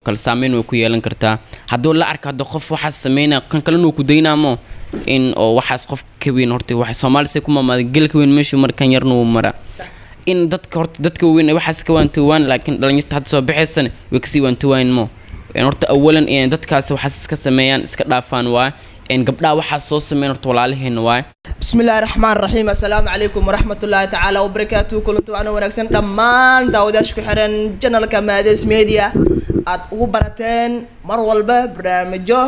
kala saameyn way ku yeelan kartaa hadduu la arko hadda qof waxaas sameynaa kan kalena uu ku daynaamo in oo waxaas qof ka weyn horta waxa Soomaaliya ku maamada galka weyn meeshu markan yarna uu mara in dadka horta dadka weyn waxaas ka waantuwaan laakiin dhalinyarta hadda soo baxaysan way kasii waantuwaan mo in horta awalan in dadkaas waxaas iska sameeyaan iska dhaafaan waa in gabdhaha waxaas soo sameeyaan horta walaalaheena waa bismillaahir rahmaanir rahiim assalaamu calaykum waraxmatullaahi tacaala wabarakaatuh kulantu ana wanaagsan dhammaan daawadayaasha ku xiran channelka Maades Media aad ugu barateen mar walba barnaamijyo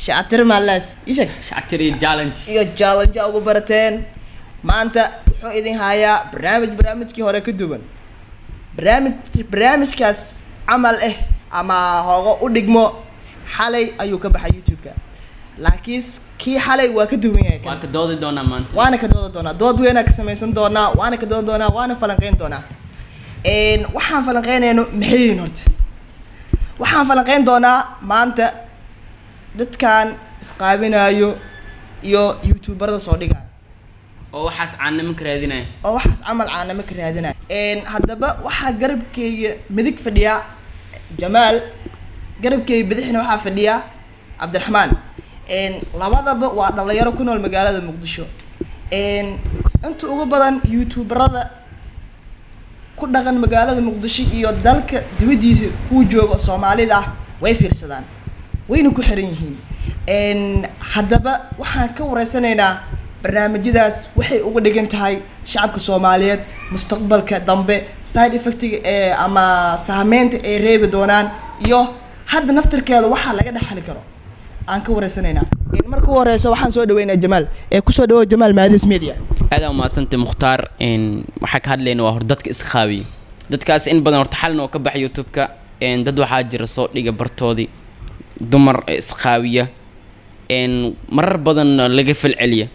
shaatir malaas ishak shaatir challenge ugu barateen maanta wuxuu idin hayaa barnaamijkii hore ka duwan barnaamijkaas amal ama hoogo u dhigmo xalay ayuu ka baxay YouTube-ka laakiin kii xalay waa ka duwan yahay waan ka doodi doonaa maanta waana ka doodi doonaa dood weyn ka sameeysan doonaa waana ka doodi doonaa waana falanqeyn doonaa waxaan falanqeynayno maxay horta waxaan falanqeyn doonaa maanta dadkan isqaabinayo iyo YouTuberada soo dhigay oo waxaas caanimo ka raadinay oo waxaas amal caanimo ka raadinay haddaba waxa garabkayga midig fadhiya Jamaal garabkayga bidixna waxa fadhiya Cabdiraxmaan labadaba waa dhalinyaro ku nool magaalada Muqdisho inta ugu badan YouTuberada ku dhaqan magaalada Muqdisho iyo dalka dibadiisa ku jooga Soomaalida way fiirsadaan wayna ku xiran yihiin haddaba waxaan ka wareysanaynaa barnaamijyadaas waxay uga dhigan tahay shacabka Soomaaliyeed mustaqbalka dambe side effect ama saameynta ay reebi doonaan iyo hadda naftirkeeda waxa laga dhaxli karo aan ka wareysanaynaa marka ugu horeyso waxaan soo dhaweynaa Jamaal ku soo dhawo Jamaal Maades Media aad u maasantay Mukhtaar waxa ka hadlayna waa hor dadka isqaabiyo dadkaas in badan horta xalna oo ka baxay YouTube-ka dad waxa jira soo dhiga bartoodii dumar isqaabiya marar badan laga falceliya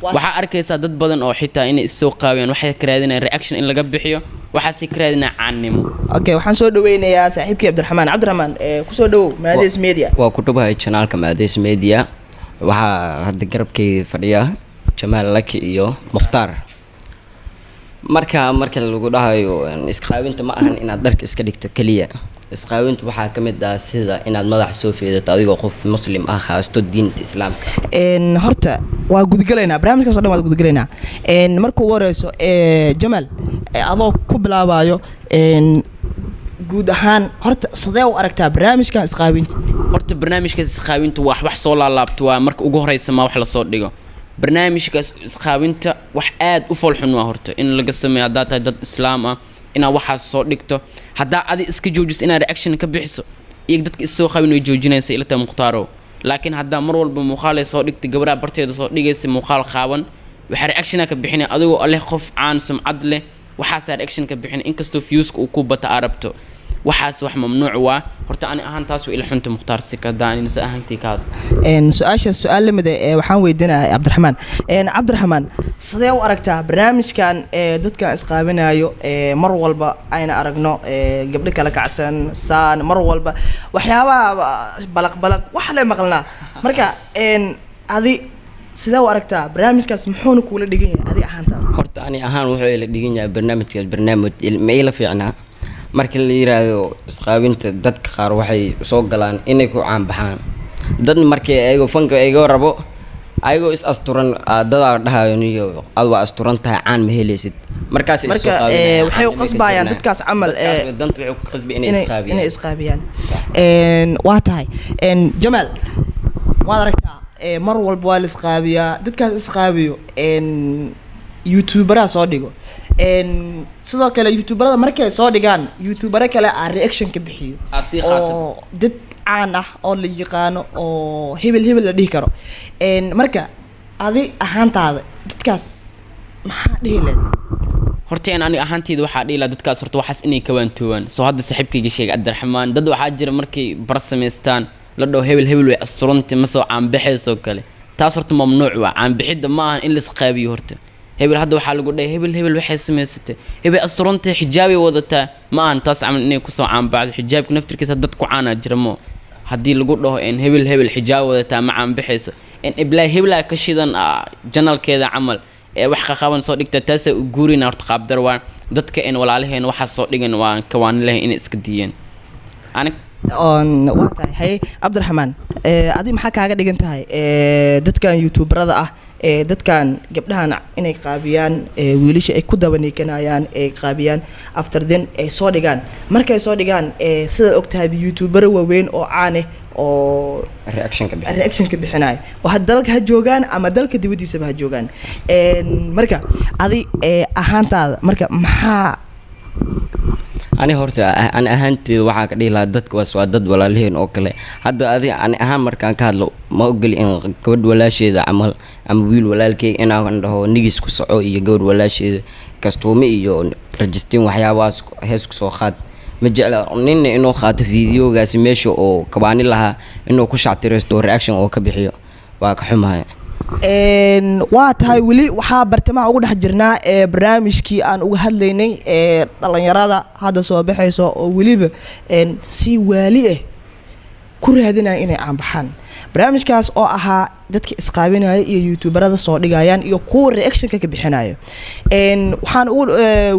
waxa arkaysa dad badan oo xitaa inay soo qaawiyaan waxa ka raadinayaan reaction in laga bixiyo waxa si ka raadinaa caannimo okay waxaan soo dhaweynayaa saaxiibkii Cabdiraxmaan ku soo dhawo Maades Media waa ku dhawahay channelka Maades Media waxa hadda garabkay fadhiya Jamaal Laki iyo Mukhtaar marka lagu dhahayo isqaawinta ma ahan inaad dharka iska dhigto kaliya isqaawintu waxa kamid ah sida inaad madax soo fiidato adigoo qof muslim ah haasto diinta islaamka horta waa gudgaleynaa barnaamijkaas oo dhan waa gudgaleynaa marka ugu horeyso Jamaal adoo ku bilaabayo guud ahaan horta sidee u aragtaa barnaamijkan isqaawinta horta barnaamijkaas isqaawinta wax soo laalaabto waa marka ugu horeysa ma wax la soo dhigo barnaamijkaas isqaawinta wax aad u falxun waa horta in laga sameeyo hadaa tahay dad islaam ah ina waxaas soo dhigto hadaa adi iska joojis ina reaction ka bixiso iyo dadka isoo qaawin way joojinaysa ila taa Mukhtaaro laakiin hadaa mar walba muuqaal ay soo dhigtay gabadha barteeda soo dhigaysa muuqaal qaawan waxa reaction ka bixinay adigoo alle qof caan sumcad leh waxaas reaction ka bixin inkastoo views uu ku bata arabto waxaas wax mamnuuc waa horta ani ahaan taas way ila xunta Mukhtaar si ka daan insa ahaantii kaad su'aal lamid waxaan weydiinayaa Cabdiraxmaan sidee u aragtaa barnaamijkan dadka isqaabinayo mar walba ayna aragno gabdho kala kacsan saan mar walba waxyaabaha balaq wax la maqalnaa marka adi sidee u aragtaa barnaamijkaas muxuu kula dhigan yahay adi ahaanta horta ani ahaan wuxuu ila dhigan yahay barnaamij ilmi la fiicnaa marka la yiraahdo isqaawinta dadka qaar waxay soo galaan inay ku caan baxaan dad markay ayago fanka ayago rabo ayago is asturan dada dhahayo iyo aad waa asturan tahay caan ma helaysid markaas is soo qaawin waxay u qasbayaan dadkaas amal danta waxay ku qasbi inay isqaabiyaan waa tahay Jamaal waad aragtaa mar walba waa la isqaabiyaa dadkaas isqaabiyo YouTuberada soo dhigo sidoo kale YouTuberada markay soo dhigaan YouTuber kale aan reaction ka bixiyo oo dad caan ah oo la yaqaano oo hebel la dhihi karo marka adi ahaantaada dadkaas maxaa dhihi leed horta ani ahaantayda waxa dhiila dadkaas horta waxaas inay ka waantoowaan soo hadda saaxiibkayga sheegay Cabdiraxmaan dad waxa jira markay bar sameystaan la dhaw hebel way asturanta ma soo caan bixayso kale taas horta mamnuuc waa caan bixida ma ahan in la isqaabiyo horta hebel hadda waxa lagu dhahay hebel waxay sameysatay hebel asturanta xijaabi wadataa ma aan taas aman inay ku soo caan baad xijaabka naftirkiisa dad ku caana jirmo hadii lagu dhaho hebel xijaab wadataa ma caan bixayso iblaa hebel ka shidan channelkeeda amal wax ka qaban soo dhigta taas u guurina horta qaab dar waan dadka walaalaheena waxa soo dhigan waan ka waan leeyahay in iska diiyeen anig waa tahay haye cabdiraxmaan adi maxaa kaaga dhigan tahay dadkan youtuberada ah dadkan gabdhahan inay qaabiyaan wiilasha ay ku dabaniikanayaan ay qaabiyaan after then ay soo dhigaan markay soo dhigaan sida ogtahay youtuber waaweyn oo caane oo reaction ka bixinaya oo had dalka ha joogaan ama dalka dibadiisaba ha joogaan marka adi ahaantaada marka maxaa ani horta aan ahaanteeda waxaa ka dhihi lahaa dadka waa dad walaalaheen oo kale hadda adi ani ahaan markaan ka hadlo ma ogoli in gabadh walaasheeda camal ama wiil walaalkeyga inaan dhaho nigis ku soco iyo gabadh walaasheeda kastuume iyo rajistiin waxyaabahaas hees ku soo qaad ma jecla ninna inuu qaato fiidiyogaasi meesha oo kabaani lahaa inuu ku shactiraysto reaction oo ka bixiyo waa ka xumahay waa tahay weli waxaa bartamaha ugu dhex jirnaa barnaamijkii aan uga hadlaynay dhalinyarada hadda soo baxayso oo weliba si waali ah ku raadinaya inay caanbaxaan barnaamijkaas oo ahaa dadka isqaabinaya iyo youtuberada soo dhigayaan iyo kuwa reactionka ka bixinayo waxaan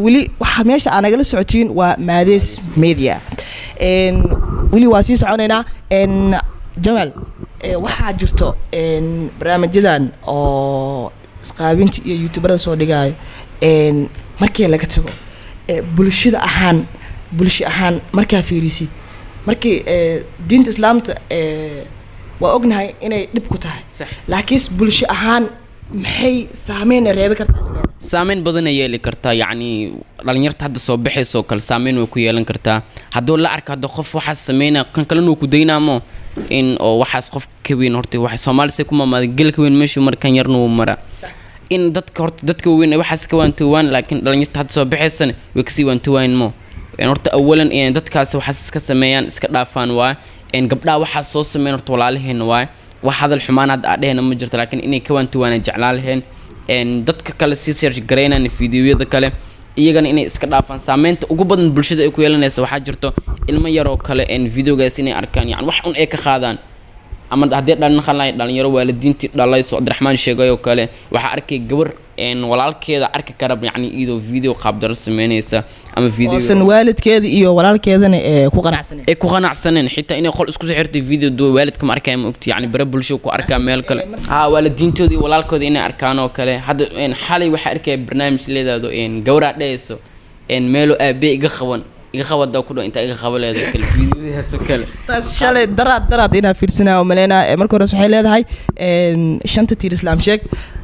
weli waxa meesha aan nagala socotiin waa Maades Media weli waa sii soconaynaa Jamaal waxaa jirto barnaamijyadan oo isqaabinta iyo youtuberada soo dhigayo markii laga tago bulsho ahaan markaa fiirisid markii diinta islaamta waa ognahay inay dhib ku tahay laakiin bulsho ahaan maxay saameyn reebi kartaa isla saameyn badan ay yeeli kartaa yacni dhalinyarta hadda soo baxayso kale saameyn way ku yeelan kartaa hadduu la arko hadda qof waxaas sameynaa kan kalena uu ku daynaamo in oo waxaas qof ka weyn horta waxa Soomaaliya kuma maad galka weyn meeshu markan yarna uu mara in dadka weyn waxaas ka waantuwaan laakiin dhalinyarta hadda soo baxaysan way ka sii waantuwaan mo in horta awalan in dadkaas waxaas iska sameeyaan iska dhaafaan waa in gabdhaha waxaas soo sameeyaan horta walaalaheen waa wax hadal xumaan hadda aadheena ma jirto laakiin inay ka waantuwaan jeclaalaheen in dadka kale si search gareynaan fiidiyoyada kale iyagana inay iska dhaafaan saameynta ugu badan bulshada ay ku yeelanayso waxaa jirto ilmo yar oo kale videogaas inay arkaan yani wax un ay ka qaadaan ama haddii dhalinyaro waalidiintii dhalayso Cabdiraxmaan sheegay oo kale waxaa arkay gabar walaalkeeda arki kara yani iyadoo video qaabdaro sameynaysa ama video san waalidkeeda iyo walaalkeedana ku qanacsaneen xitaa inay qol isku soo xirtay video doo waalidka ma arkay ma ogti yani bara bulsho ku arkaa meel kale waalidiintooda iyo walaalkooda inay arkaan oo kale hadda xalay waxa arkay barnaamij leedaado gawra dhayso meelo aabe iga qabada ku dhow inta iga qabaleedo kale videodaas kale taas shalay daraad inaa fiirsanaa maleena markii hore waxay leedahay shanta tiir islaam sheeg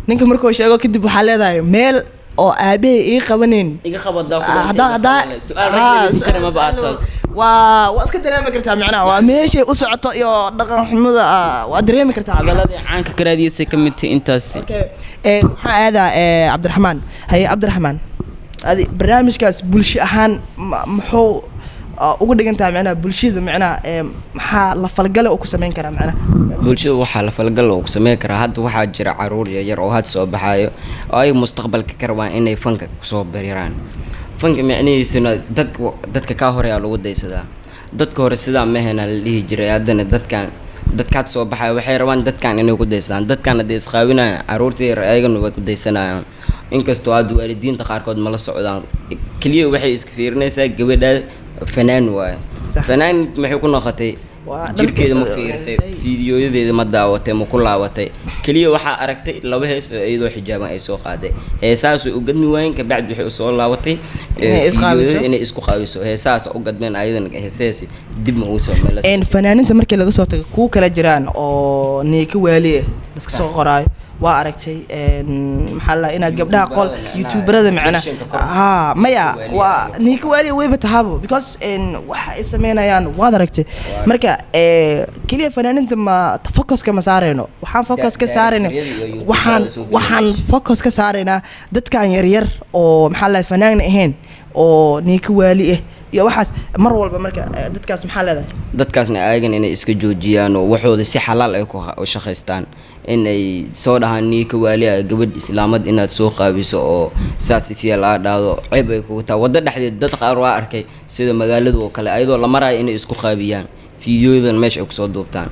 ninka markuu sheego kadib waxaa leedahay meel oo aabe iga qabaneen iga qabada ku dhow su'aal ma baataas waa iska dareemi kartaa macnaha waa meeshay u socoto iyo dhaqan xumada waa dareemi kartaa hadalladii caanka karaadiyay ka mid tahay intaas waxaa aadaa Cabdiraxmaan haye Cabdiraxmaan adi barnaamijkaas bulsho ahaan muxuu ugu dhigantaa macnaha bulshada macnaha maxaa la falgalo oo ku sameyn karaa macnaha bulshada waxaa la falgal oo ku sameyn karaa hadda waxaa jira caruur yar oo had soo baxayo oo ay mustaqbalka ka rabaan inay fanka soo bariyaan fanka macnihiisuna dadka ka horeeya lagu daysadaa dadka hore sidaa ma ahna la dhihi jiray haddana dadkaad soo baxay waxay rabaan dadkan inay ku daysadaan dadkan hadday isqaawinayaan caruurtii ayagana way ku daysanayaan inkastoo aad waalidiinta qaarkood ma la socdaan kaliya waxay iska fiirinaysaa gabadha fanaan waaye fanaan maxay ku noqotay jirkeeda ma fiirsay fiidiyoyadeeda ma daawatay ma ku laabatay kaliya waxaa aragtay laba hees oo iyadoo xijaaban ay soo qaaday heesaas u gadmi waayeen ka bacdi waxay soo laabatay inay isku qaabiso heesaas u gadmeen ayadan heesaasi dib ma uu soo meelasay fanaaninta markii laga soo tago ku kala jiraan oo neeka waaliye iska soo qoraayo waa aragtay maxaa la ina gabdhaha qol youtuberada macna maya waa neeka waaliye wayba tahabo because waxa ay sameynayaan waad aragtay marka kaliya fanaaninta ma focuska ma saareyno waxaan focus ka saareyna waxaan focus ka saareyna dadkan yar oo maxaa la fanaan ahayn oo neeka waaliye iyo waxaas mar walba marka dadkaas maxaa leedahay dadkaasna ayagan inay iska joojiyaan oo waxooda si xalaal ay ku shaqaystaan inay soo dhahaan niika waaliya gabadh islaamad inaad soo qaabiso oo saas isiyal aa dhaado ceeb ay kugu taa wadda dhexdeed dad qaar waa arkay sida magaalada oo kale ayadoo la marayo inay isku qaabiyaan fiidiyoyadan meesha ay kusoo duubtaan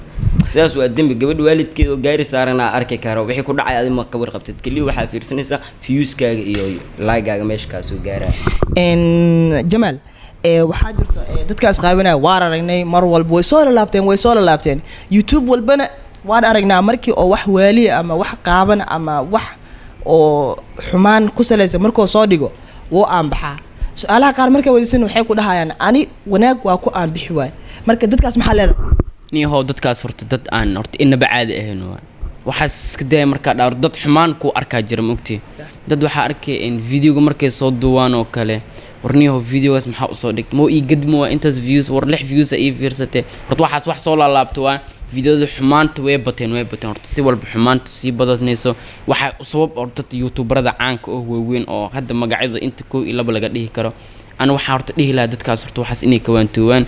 sidaas waa dembi gabadh waalidkeeda oo gaari saaranaa arki kara wixii ku dhacay adima kabar qabtid kaliya waxaa fiirsanaysaa fiyuuskaaga iyo laagaaga meesha kaa soo gaaraya Jamaal waxaa jirto dadkaas qaabinaya waan aragnay mar walba way soo lalaabteen YouTube walbana waan aragnaa markii oo wax waaliya ama wax qaaban ama wax oo xumaan ku salaysan markoo soo dhigo wuu aanbaxaa su-aalaha qaar markay weydiisan waxay ku dhahayaan ani wanaag waa ku aanbixi waay marka dadkaas maxaa leedahay niyahow dadkaas horta dad aan horta inaba caadi ahayn waay waxaas iska daya markaa dhaar dad xumaan ku arkaa jira mogtii dad waxaa arkay in videoga markay soo duwaan oo kale warniyahow videogaas maxaa usoo dhigta moo ii gadmo waa intaas views war 6 views ii fiirsatay horta waxaas wax soo laalaabto waa videoda xumaanta way bateen horta si walba xumaanta sii badanayso waxaa sabab oo dad youtuberada caanka oo waaweyn oo hadda magacyada inta 1 iyo 2 laga dhihi karo ana waxaa horta dhihi lahaa dadkaas horta waxaas inay ka waantoowaan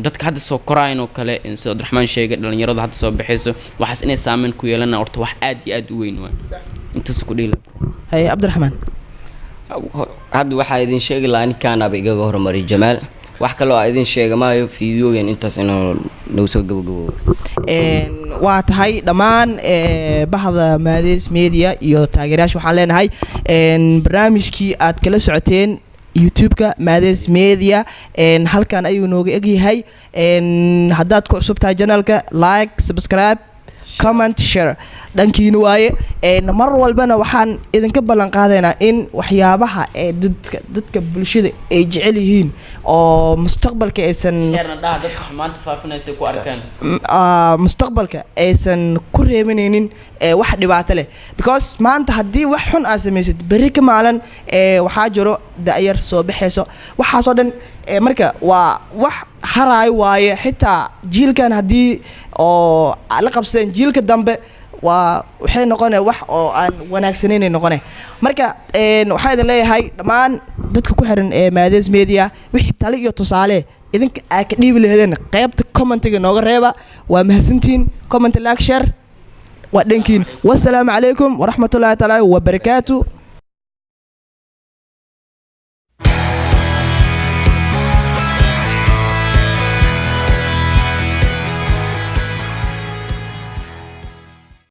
dadka hadda soo koraayn oo kale sida Abdiraxmaan sheegay dhalinyarada hadda soo baxayso waxaas inay saameyn ku yeelanaa horta wax aad iyo aad u weyn waa intaas ku dhihi lahaa hay Abdiraxmaan hadda waxaa idin sheegi lahaa ninkaanaba igaga hormaray Jamaal wax kale oo idin sheega maayo fiidiyogan intaas inuu noo soo gabagabo waa tahay dhammaan bahda Maades Media iyo taageerayaasha waxaan leenahay barnaamijkii aad kala socoteen YouTube-ka Maades Media halkan ayuu nooga egyahay haddaad ku cusub tahay channel-ka like subscribe comment share dhankiina waaye mar walbana waxaan idinka ballan qaadaynaa in waxyaabaha dadka bulshada ay jecel yihiin oo mustaqbalka aysan dadka xumaanta faafinaysa ku arkaan mustaqbalka aysan ku reebanaynin wax dhibaato leh because maanta haddii wax xun aad samaysid berri ka maalan waxaa jiro da'yar soo baxayso waxaasoo dhan marka waa wax haraay waaye xitaa jiilkan haddii oo la qabsadeen jiilka dambe waa waxay noqonay wax oo aan wanaagsaneyn noqonay marka waxaan idin leeyahay dhammaan dadka ku xiran Maades Media wixii talo iyo tusaale idinka aad ka dhiibi lahaydeen qaybta commentiga nooga reeba waa mahadsantiin comment like share waa dhankiin wassalaamu calaykum waraxmatullaahi taala wa barakaatuh